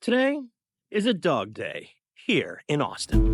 Today is a dog day here in Austin.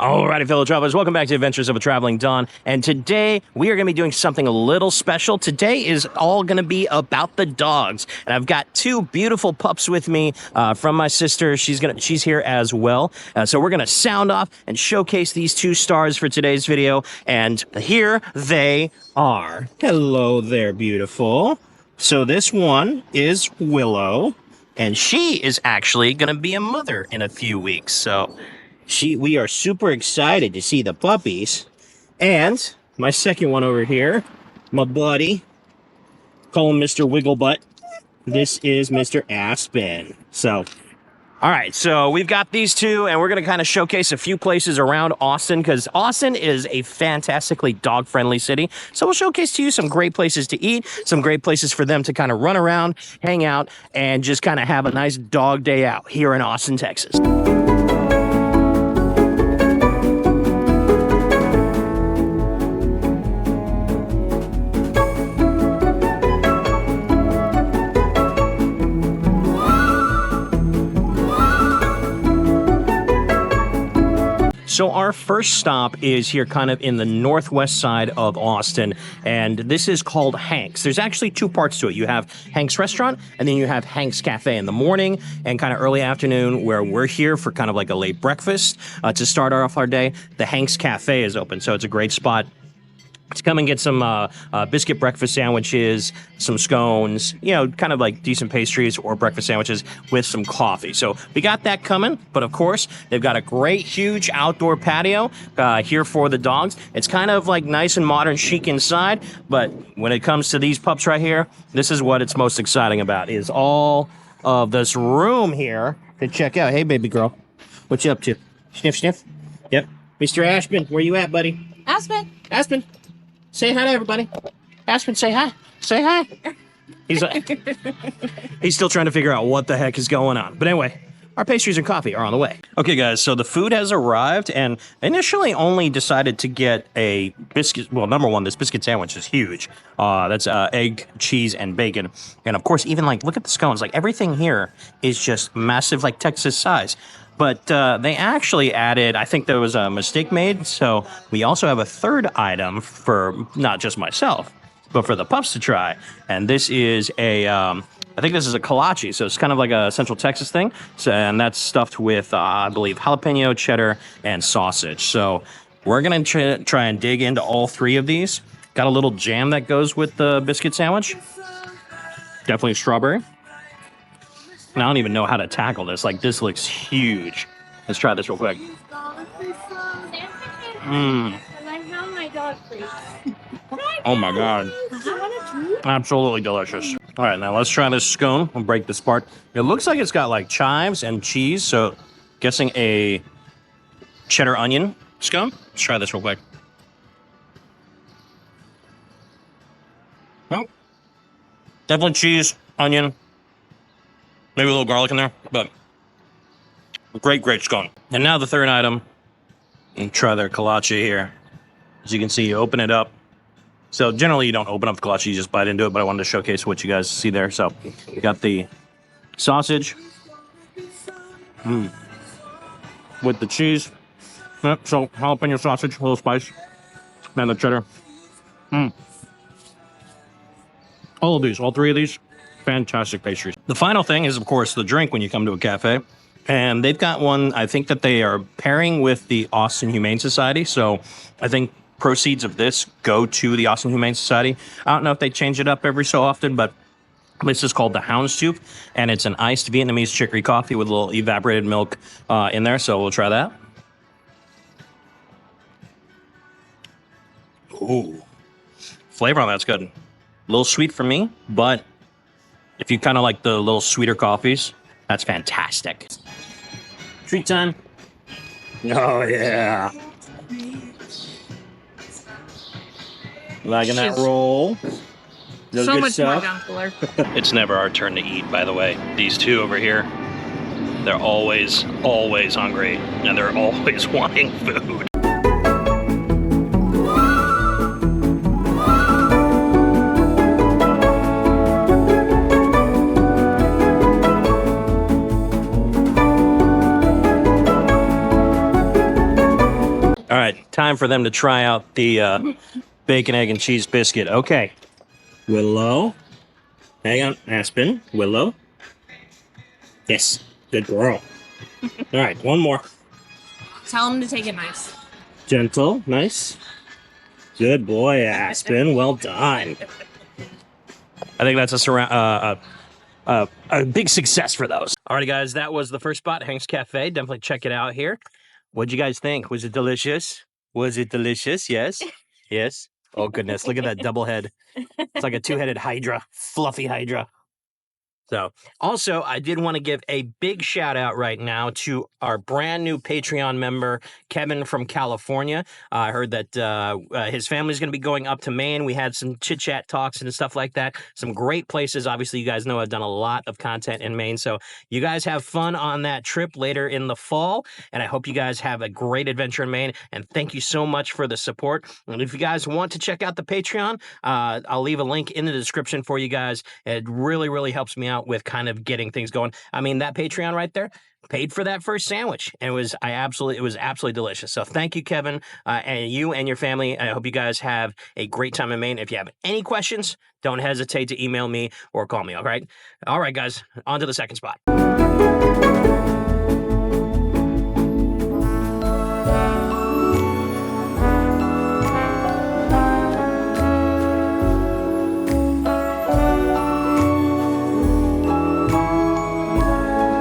Alrighty, fellow travelers, welcome back to Adventures of a Traveling Don. And today we are going to be doing something a little special. Today is all going to be about the dogs, and I've got two beautiful pups with me from my sister. She's here as well. So we're going to sound off and showcase these two stars for today's video. And here they are. Hello there, beautiful. So this one is Willow, and she is actually going to be a mother in a few weeks. So we are super excited to see the puppies. And my second one over here, my buddy, call him Mr. Wigglebutt. This is Mr. Aspen. So, all right, so we've got these two, and we're going to kind of showcase a few places around Austin, because Austin is a fantastically dog-friendly city. So we'll showcase to you some great places to eat, some great places for them to kind of run around, hang out, and just kind of have a nice dog day out here in Austin, Texas. So our first stop is here kind of in the northwest side of Austin, and this is called Hank's. There's actually two parts to it. You have Hank's Restaurant, and then you have Hank's Cafe in the morning and kind of early afternoon, where we're here for kind of like a late breakfast to start off our day. The Hank's Cafe is open, so it's a great spot to come and get some biscuit breakfast sandwiches, some scones, you know, kind of like decent pastries or breakfast sandwiches with some coffee. So we got that coming, but of course, they've got a great, huge outdoor patio here for the dogs. It's kind of like nice and modern chic inside, but when it comes to these pups right here, this is what it's most exciting about, is all of this room here to check out. Hey, baby girl, what you up to? Sniff, sniff? Yep. Mr. Aspen, where you at, buddy? Aspen. Aspen. Say hi to everybody. Aspen, say hi. Say hi. He's still trying to figure out what the heck is going on. But anyway, our pastries and coffee are on the way. Okay, guys, so the food has arrived, and initially only decided to get a biscuit. Well, number one, this biscuit sandwich is huge. That's egg, cheese, and bacon. And of course, even like, look at the scones. Like, everything here is just massive, like Texas size. But they actually added, I think there was a mistake made, so we also have a third item for not just myself, but for the pups to try. And this is I think this is a kolache, so it's kind of like a Central Texas thing. So, and that's stuffed with, I believe, jalapeno, cheddar, and sausage. So we're going to try and dig into all three of these. Got a little jam that goes with the biscuit sandwich. Definitely strawberry. And I don't even know how to tackle this. Like, this looks huge. Let's try this real quick. Oh my God. Absolutely delicious. All right, now let's try this scone. We'll break this part. It looks like it's got like chives and cheese, so guessing a cheddar onion scone. Let's try this real quick. Well, definitely cheese, onion, maybe a little garlic in there, but great scone. And now the third item, and try their kolache here. As you can see, you open it up. So generally you don't open up the kolache, you just bite into it, but I wanted to showcase what you guys see there. So you got the sausage with the cheese. Yep, so jalapeno sausage, a little spice, and the cheddar. All of these, all three of these, fantastic pastries. The final thing is, of course, the drink when you come to a cafe. And they've got one, I think that they are pairing with the Austin Humane Society. So I think proceeds of this go to the Austin Humane Society. I don't know if they change it up every so often, but this is called the Houndstooth. And it's an iced Vietnamese chicory coffee with a little evaporated milk in there. So we'll try that. Ooh, flavor on that's good. A little sweet for me, but if you kind of like the little sweeter coffees, that's fantastic. Treat time. Oh, yeah. Liking that roll? No so good much stuff? more gunk It's never our turn to eat, by the way. These two over here, they're always hungry, and they're always wanting food. All right, time for them to try out the bacon, egg, and cheese biscuit. Okay. Willow. Hang on, Aspen. Willow. Yes, good girl. All right, one more. Tell him to take it nice. Gentle, nice. Good boy, Aspen. Well done. I think that's a big success for those. Alrighty, guys, that was the first spot, Hank's Cafe. Definitely check it out here. What'd you guys think? Was it delicious? Was it delicious? Yes. Yes. Oh goodness, look at that double head. It's like a two-headed hydra, fluffy hydra. So, also, I did want to give a big shout out right now to our brand new Patreon member, Kevin from California. I heard that his family's going to be going up to Maine. We had some chit chat talks and stuff like that. Some great places. Obviously, you guys know I've done a lot of content in Maine. So, you guys have fun on that trip later in the fall. And I hope you guys have a great adventure in Maine. And thank you so much for the support. And if you guys want to check out the Patreon, I'll leave a link in the description for you guys. It really, really helps me out with kind of getting things going. I mean, that Patreon right there paid for that first sandwich, and it was absolutely delicious. So thank you, Kevin, and you and your family. I hope you guys have a great time in Maine. If you have any questions, don't hesitate to email me or call me. All right, guys, on to the second spot.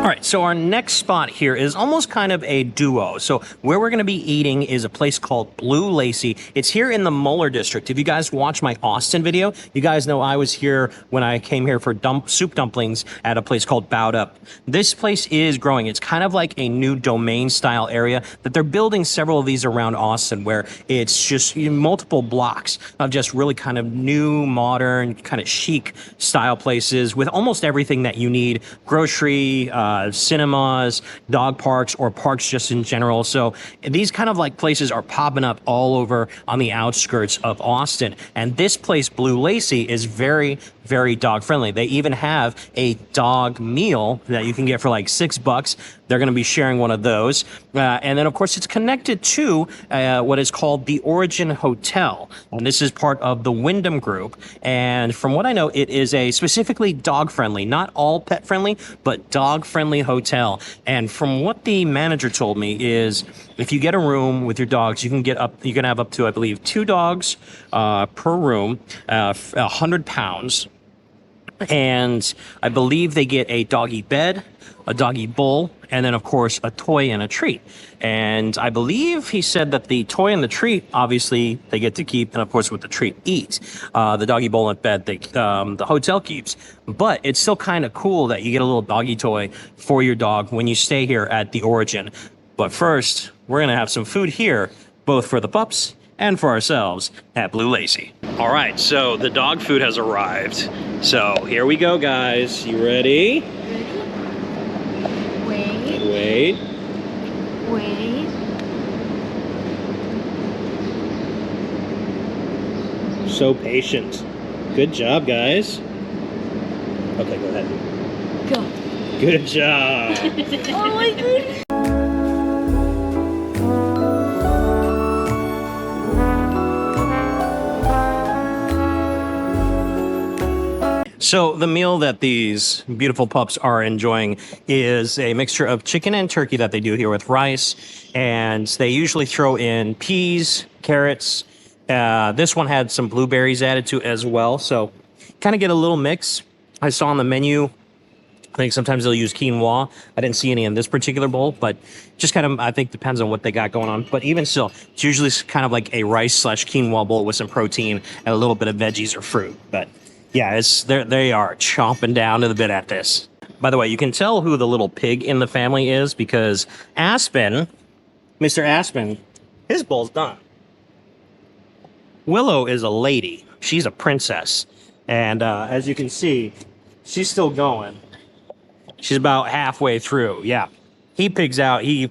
All right, so our next spot here is almost kind of a duo. So where we're going to be eating is a place called Blue Lacy. It's here in the Mueller District. If you guys watch my Austin video, you guys know I was here when I came here for soup dumplings at a place called Bowed Up. This place is growing. It's kind of like a new domain style area that they're building several of these around Austin, where it's just multiple blocks of just really kind of new, modern, kind of chic style places with almost everything that you need. Grocery, cinemas, dog parks, or parks just in general. So these kind of like places are popping up all over on the outskirts of Austin. And this place, Blue Lacy, is very, very dog friendly. They even have a dog meal that you can get for like $6. They're going to be sharing one of those. And then, of course, it's connected to what is called the Origin Hotel. And this is part of the Wyndham Group. And from what I know, it is a specifically dog-friendly, not all pet-friendly, but dog-friendly hotel. And from what the manager told me is, if you get a room with your dogs, you can have up to, I believe, 2 dogs per room, 100 pounds. And I believe they get a doggy bed, a doggy bowl, and then, of course, a toy and a treat. And I believe he said that the toy and the treat, obviously, they get to keep, and, of course, with the treat, eat. The doggy bowl and bed, the hotel keeps. But it's still kind of cool that you get a little doggy toy for your dog when you stay here at the Origin. But first, we're going to have some food here, both for the pups and for ourselves at Blue Lacy. All right, so the dog food has arrived. So here we go, guys. You ready? Wait. So patient. Good job, guys. Okay, go ahead. Go. Good job. Oh my goodness. So the meal that these beautiful pups are enjoying is a mixture of chicken and turkey that they do here with rice, and they usually throw in peas, carrots. This one had some blueberries added to it as well, so kind of get a little mix. I saw on the menu, I think sometimes they'll use quinoa. I didn't see any in this particular bowl, but just kind of, I think, depends on what they got going on. But even still, it's usually kind of like a rice/quinoa bowl with some protein and a little bit of veggies or fruit. But yeah, they are chomping down to the bit at this. By the way, you can tell who the little pig in the family is because Aspen, Mr. Aspen, his bowl's done. Willow is a lady. She's a princess. And as you can see, she's still going. She's about halfway through. Yeah. He pigs out. He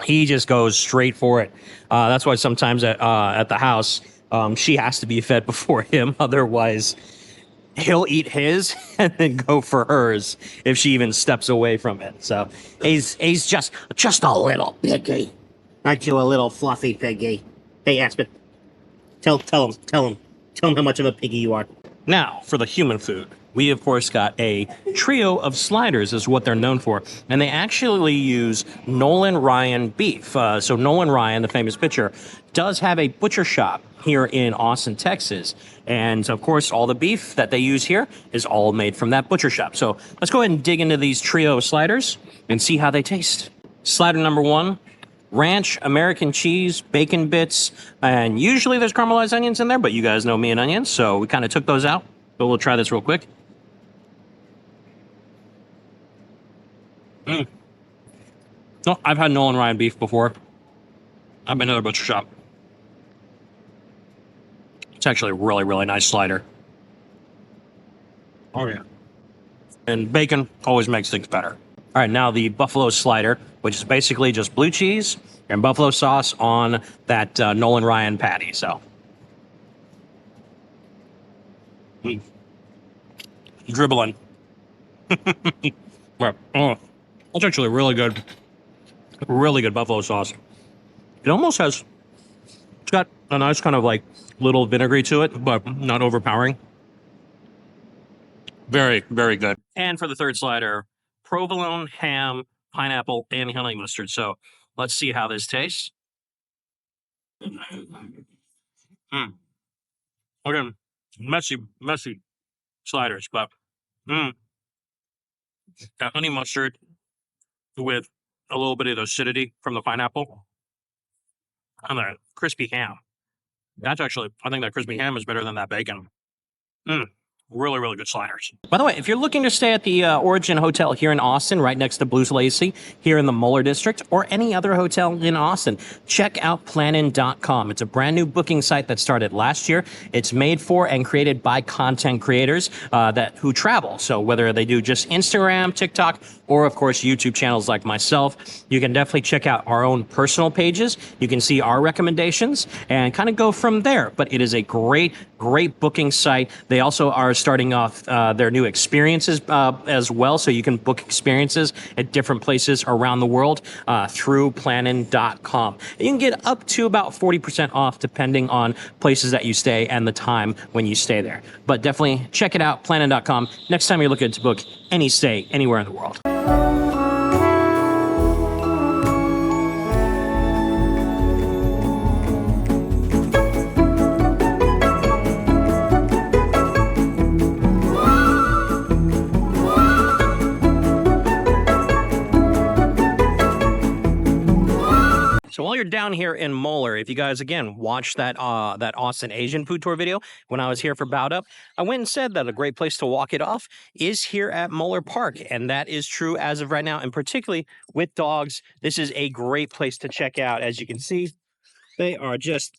just goes straight for it. That's why sometimes at the house, she has to be fed before him. Otherwise, he'll eat his and then go for hers if she even steps away from it. So he's just a little piggy. Aren't you a little fluffy piggy? Hey, Aspen, tell him how much of a piggy you are. Now, for the human food. We, of course, got a trio of sliders is what they're known for. And they actually use Nolan Ryan beef. So Nolan Ryan, the famous pitcher, does have a butcher shop here in Austin, Texas. And, of course, all the beef that they use here is all made from that butcher shop. So let's go ahead and dig into these trio of sliders and see how they taste. Slider number 1, ranch, American cheese, bacon bits, and usually there's caramelized onions in there, but you guys know me and onions, so we kind of took those out. But we'll try this real quick. No, I've had Nolan Ryan beef before. I've been to their butcher shop. It's actually a really, really nice slider. Oh, yeah. And bacon always makes things better. All right, now the buffalo slider, which is basically just blue cheese and buffalo sauce on that Nolan Ryan patty. So, dribbling. Right. Oh. It's actually really good buffalo sauce. It almost has, it's got a nice kind of like little vinegary to it, but not overpowering. Very, very good. And for the third slider, provolone, ham, pineapple, and honey mustard. So let's see how this tastes. Again, messy sliders, but that honey mustard with a little bit of the acidity from the pineapple and the crispy ham. That's actually, I think that crispy ham is better than that bacon. Really, really good sliders. By the way, if you're looking to stay at the Origin Hotel here in Austin, right next to Blue Lacy, here in the Mueller District, or any other hotel in Austin, check out plannin.com. It's a brand new booking site that started last year. It's made for and created by content creators who travel. So whether they do just Instagram, TikTok, or of course YouTube channels like myself, you can definitely check out our own personal pages. You can see our recommendations and kind of go from there. But it is a great booking site. They also are starting off their new experiences as well, so you can book experiences at different places around the world through plannin.com. You can get up to about 40% off depending on places that you stay and the time when you stay there. But definitely check it out, plannin.com, next time you're looking to book any stay anywhere in the world. So while you're down here in Mueller, if you guys, again, watched that Austin Asian food tour video when I was here for Bout Up, I went and said that a great place to walk it off is here at Mueller Park. And that is true as of right now. And particularly with dogs, this is a great place to check out. As you can see, they are just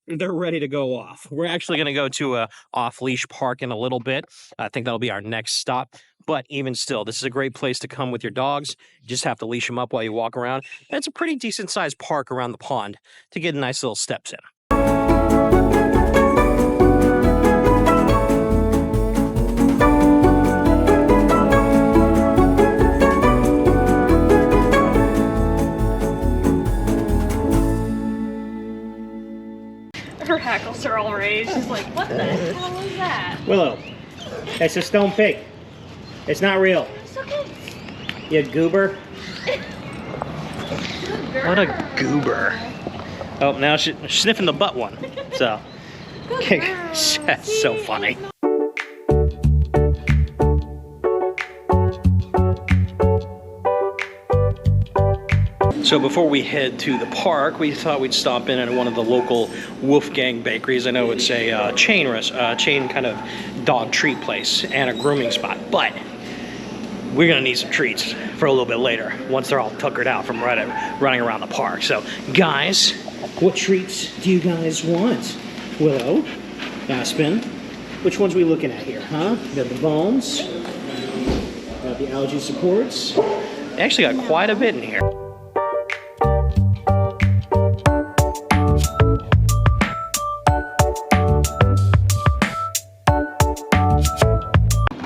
they're ready to go off. We're actually going to go to a off-leash park in a little bit. I think that'll be our next stop. But even still, this is a great place to come with your dogs. You just have to leash them up while you walk around. And it's a pretty decent-sized park around the pond to get nice little steps in. Her hackles are all raised. She's like, what the hell is that? Willow, it's a stone pig. It's not real. It's okay. You goober. What a goober. Oh, now she's sniffing the butt one. So, that's so funny. So before we head to the park, we thought we'd stop in at one of the local Woof Gang bakeries. I know it's a chain kind of dog treat place and a grooming spot, but we're gonna need some treats for a little bit later once they're all tuckered out from running around the park. So guys, What treats do you guys want? Willow, Aspen, which ones are we looking at here, huh? We got the bones, got the algae supports. They actually got quite a bit in here.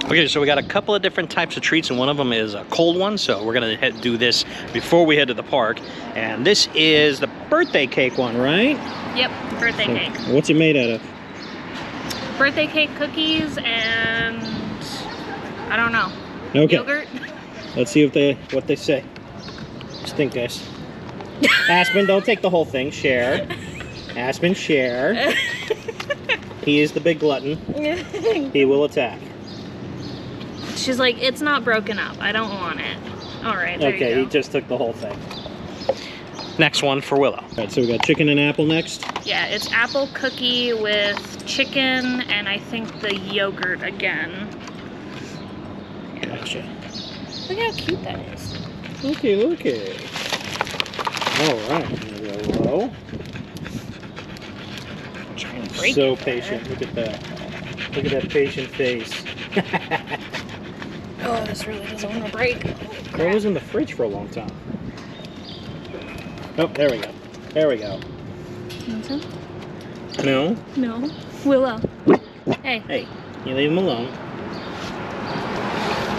Okay, so we got a couple of different types of treats, and one of them is a cold one, so we're gonna do this before we head to the park. And this is the birthday cake one, right? Yep, birthday cake. What's it made out of? Birthday cake cookies and I don't know. Okay. Yogurt. Let's see what they say. Just think, guys. Aspen, don't take the whole thing. Share. Aspen, share. He is the big glutton. He will attack. She's like, it's not broken up. I don't want it. All right, there okay, you go. he just took the whole thing. Next one for Willow. All right, so we got chicken and apple next. Yeah, it's apple cookie with chicken and I think the yogurt again. Yeah. Gotcha. Look how cute that is. Okay. All right, here we go, Willow. Trying to break So it patient. there. Look at that. Look at that patient face. Oh, this really doesn't want to break. That was in the fridge for a long time. Oh, there we go. There we go. Want some? No? No. Willow. Hey. Hey, you leave him alone.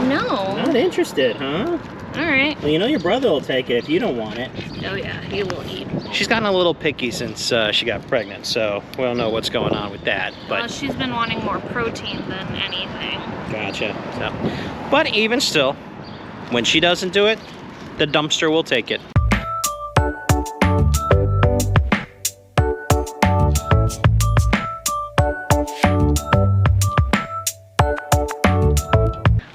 No. Not interested, huh? All right. Well, you know your brother will take it if you don't want it. Oh yeah, he will eat. She's gotten a little picky since she got pregnant, so we don't know what's going on with that. But Well, she's been wanting more protein than anything. gotcha. So, but even still, when she doesn't do it, the dumpster will take it.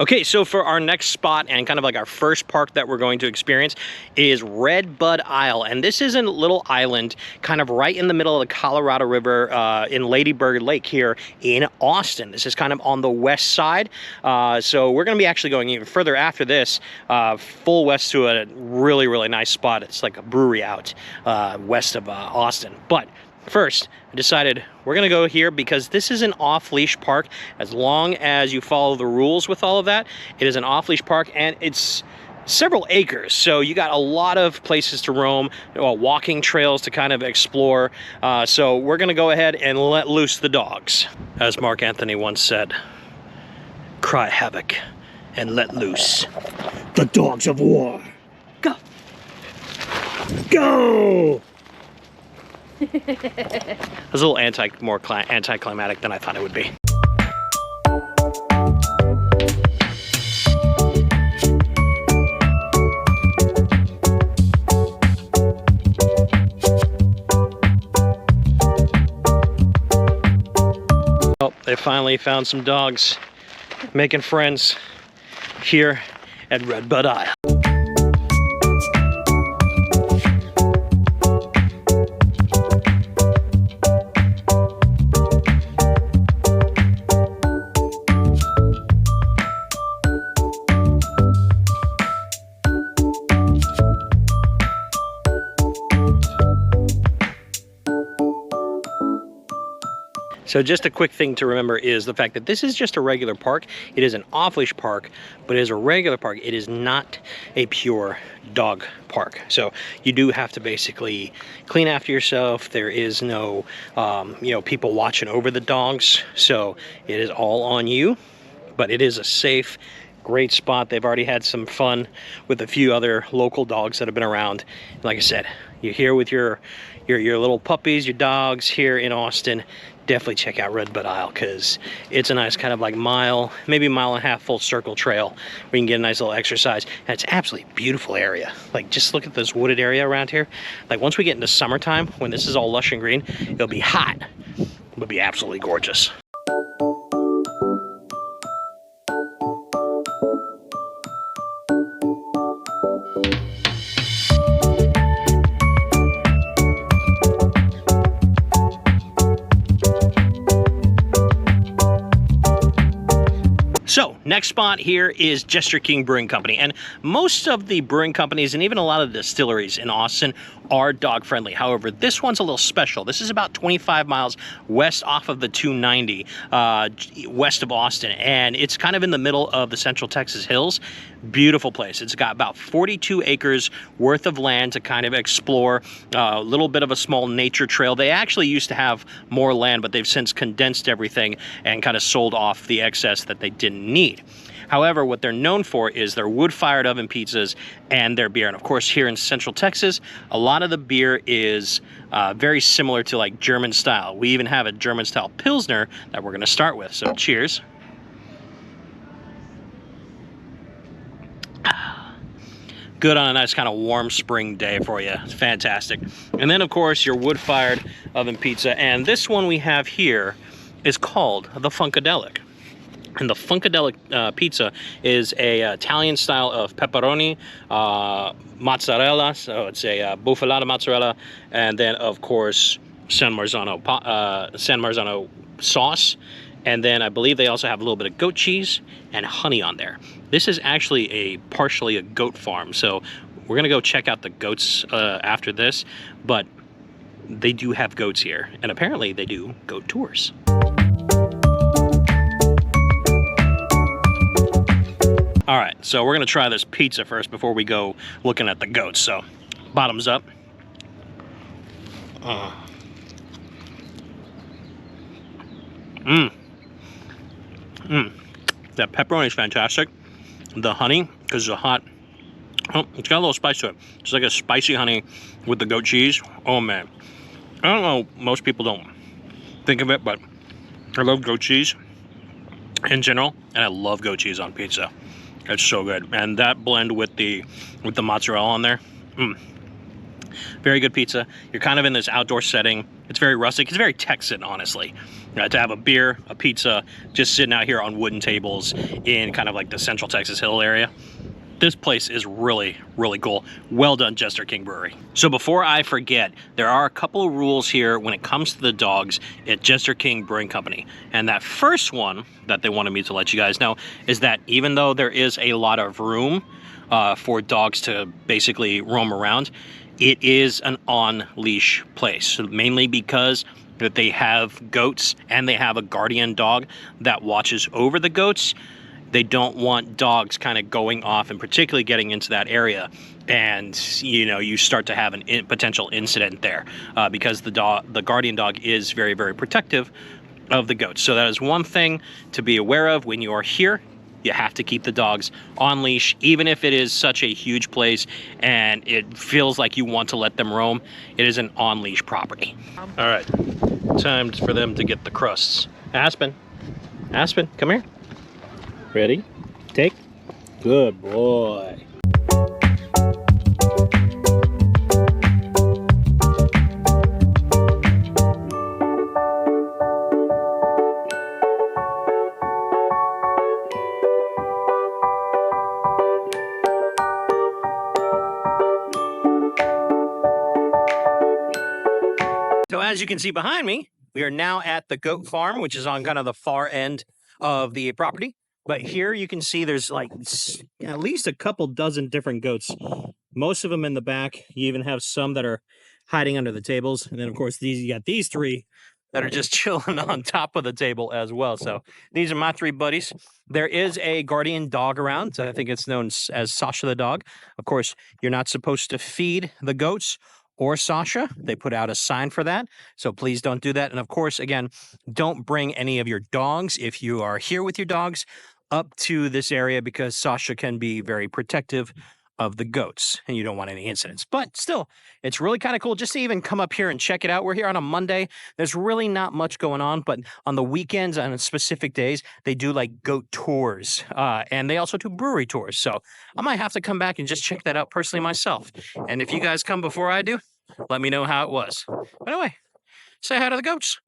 Okay, so for our next spot and kind of like our first park that we're going to experience is Red Bud Isle. And this is a little island kind of right in the middle of the Colorado River in Lady Bird Lake here in Austin. This is kind of on the west side. So we're gonna be actually going even further after this, full west to a really, really nice spot. It's like a brewery out west of Austin. But first, I decided we're gonna go here because this is an off-leash park. As long as you follow the rules with all of that, it is an off-leash park, and it's several acres. So you got a lot of places to roam, walking trails to kind of explore. So we're gonna go ahead and let loose the dogs. As Mark Anthony once said, cry havoc and let loose the dogs of war. Go. Go! It was a little more anticlimactic than I thought it would be. Oh, they finally found some dogs making friends here at Red Bud Isle. So just a quick thing to remember is the fact that this is just a regular park. It is an off-leash park, but it is a regular park. It is not a pure dog park. So you do have to basically clean after yourself. There is no, people watching over the dogs. So it is all on you, but it is a safe, great spot. They've already had some fun with a few other local dogs that have been around. Like I said, you're here with your little puppies, your dogs here in Austin. Definitely check out Red Bud Isle because it's a nice kind of like maybe mile and a half full circle trail where you can get a nice little exercise. And it's absolutely beautiful area. Like just look at this wooded area around here. Like once we get into summertime, when this is all lush and green, it'll be hot, but be absolutely gorgeous. So next spot here is Jester King Brewing Company, and most of the brewing companies and even a lot of the distilleries in Austin are dog friendly. However, this one's a little special. This is about 25 miles west off of the 290, west of Austin, and it's kind of in the middle of the Central Texas hills. Beautiful place. It's got about 42 acres worth of land to kind of explore, a little bit of a small nature trail. They actually used to have more land, but they've since condensed everything and kind of sold off the excess that they didn't need. However, what they're known for is their wood-fired oven pizzas and their beer. And of course, here in Central Texas, a lot of the beer is very similar to like German style. We even have a German style Pilsner that we're gonna start with. So cheers. Good on a nice kind of warm spring day for you. It's fantastic. And then of course, your wood-fired oven pizza. And this one we have here is called the Funkadelic. And the Funkadelic pizza is a Italian style of pepperoni, mozzarella, so it's a bufalata mozzarella, and then of course San Marzano sauce, and then I believe they also have a little bit of goat cheese and honey on there. This is actually partially a goat farm, so we're gonna go check out the goats after this, but they do have goats here, and apparently they do goat tours. All right, so we're gonna try this pizza first before we go looking at the goats. So, bottoms up. That pepperoni is fantastic. The honey, because it's hot, oh, it's got a little spice to it. It's like a spicy honey with the goat cheese. Oh man, I don't know, most people don't think of it, but I love goat cheese in general, and I love goat cheese on pizza. It's so good, and that blend with the mozzarella on there, very good pizza. You're kind of in this outdoor setting. It's very rustic. It's very Texan, honestly. To have a beer, a pizza, just sitting out here on wooden tables in kind of like the Central Texas Hill area. This place is really, really cool. Well done, Jester King Brewery. So before I forget, there are a couple of rules here when it comes to the dogs at Jester King Brewing Company. And that first one that they wanted me to let you guys know is that even though there is a lot of room for dogs to basically roam around, it is an on-leash place, so mainly because that they have goats and they have a guardian dog that watches over the goats. They don't want dogs kind of going off and particularly getting into that area, and you know, you start to have an potential incident there because the guardian dog is very, very protective of the goats. So that is one thing to be aware of when you are here. You have to keep the dogs on leash, even if it is such a huge place and it feels like you want to let them roam. It is an on leash property. All right, time for them to get the crusts. Aspen, come here. Ready? Take. Good boy. So as you can see behind me, we are now at the goat farm, which is on kind of the far end of the property. But here you can see there's like at least a couple dozen different goats. Most of them in the back. You even have some that are hiding under the tables. And then of course you got these three that are just chilling on top of the table as well. So these are my three buddies. There is a guardian dog around. So I think it's known as Sasha the dog. Of course, you're not supposed to feed the goats or Sasha. They put out a sign for that, so please don't do that. And of course, again, don't bring any of your dogs, if you are here with your dogs, up to this area because Sasha can be very protective of the goats and you don't want any incidents. But still, it's really kind of cool just to even come up here and check it out. We're here on a Monday. There's really not much going on, but on the weekends, on specific days, they do like goat tours and they also do brewery tours. So I might have to come back and just check that out personally myself. And if you guys come before I do, let me know how it was. But anyway, say hi to the goats.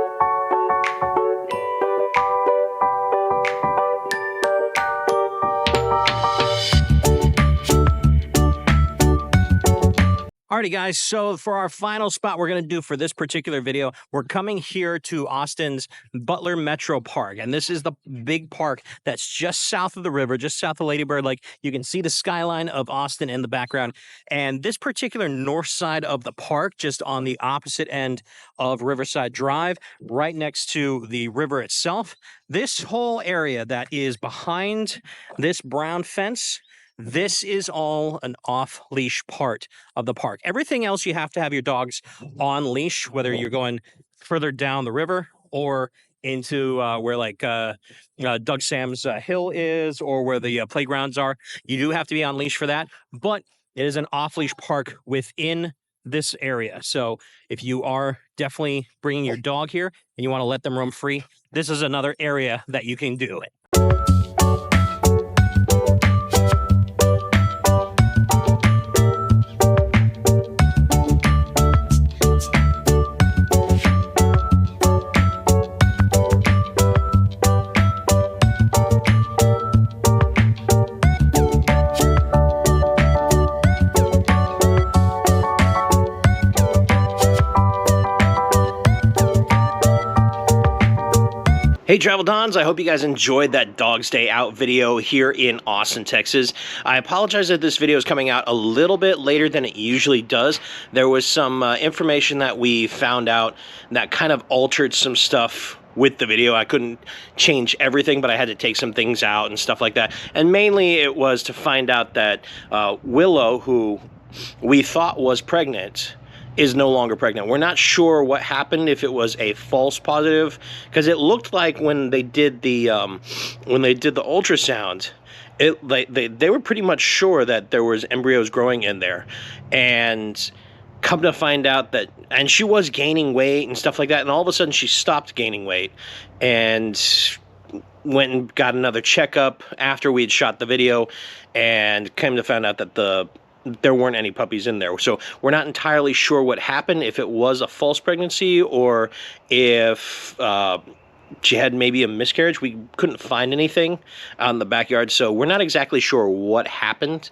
Alrighty, guys, so for our final spot we're going to do for this particular video, we're coming here to Austin's Butler Metro Park. And this is the big park that's just south of the river, just south of Lady Bird Lake. You can see the skyline of Austin in the background. And this particular north side of the park, just on the opposite end of Riverside Drive, right next to the river itself, this whole area that is behind this brown fence, this is all an off-leash part of the park. Everything else, you have to have your dogs on leash, whether you're going further down the river or into where like Doug Sam's Hill is, or where the playgrounds are. You do have to be on leash for that, but it is an off-leash park within this area. So if you are definitely bringing your dog here and you want to let them roam free, this is another area that you can do it. Hey Travel Dons, I hope you guys enjoyed that Dog's Day Out video here in Austin, Texas. I apologize that this video is coming out a little bit later than it usually does. There was some information that we found out that kind of altered some stuff with the video. I couldn't change everything, but I had to take some things out and stuff like that. And mainly it was to find out that Willow, who we thought was pregnant, is no longer pregnant. We're not sure what happened, if it was a false positive, because it looked like when they did the ultrasound, they were pretty much sure that there was embryos growing in there, and come to find out that, and she was gaining weight and stuff like that, and all of a sudden she stopped gaining weight and went and got another checkup after we had shot the video, and came to find out that there weren't any puppies in there. So we're not entirely sure what happened, if it was a false pregnancy or if she had maybe a miscarriage. We couldn't find anything out in the backyard, so we're not exactly sure what happened,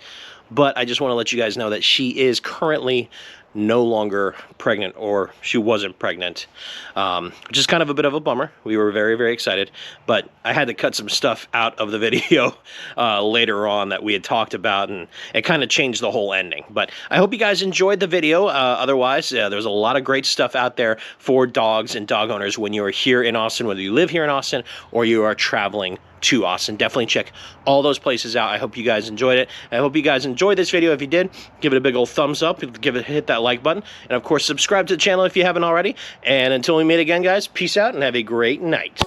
but I just want to let you guys know that she is currently no longer pregnant, or she wasn't pregnant, which is kind of a bit of a bummer. We were very, very excited, but I had to cut some stuff out of the video later on that we had talked about, and it kind of changed the whole ending. But I hope you guys enjoyed the video. Otherwise, there's a lot of great stuff out there for dogs and dog owners when you are here in Austin, whether you live here in Austin or you are traveling to Austin. Definitely check all those places out. I hope you guys enjoyed it. I hope you guys enjoyed this video. If you did, give it a big old thumbs up, hit that like button, and of course subscribe to the channel if you haven't already. And until we meet again, guys, peace out and have a great night.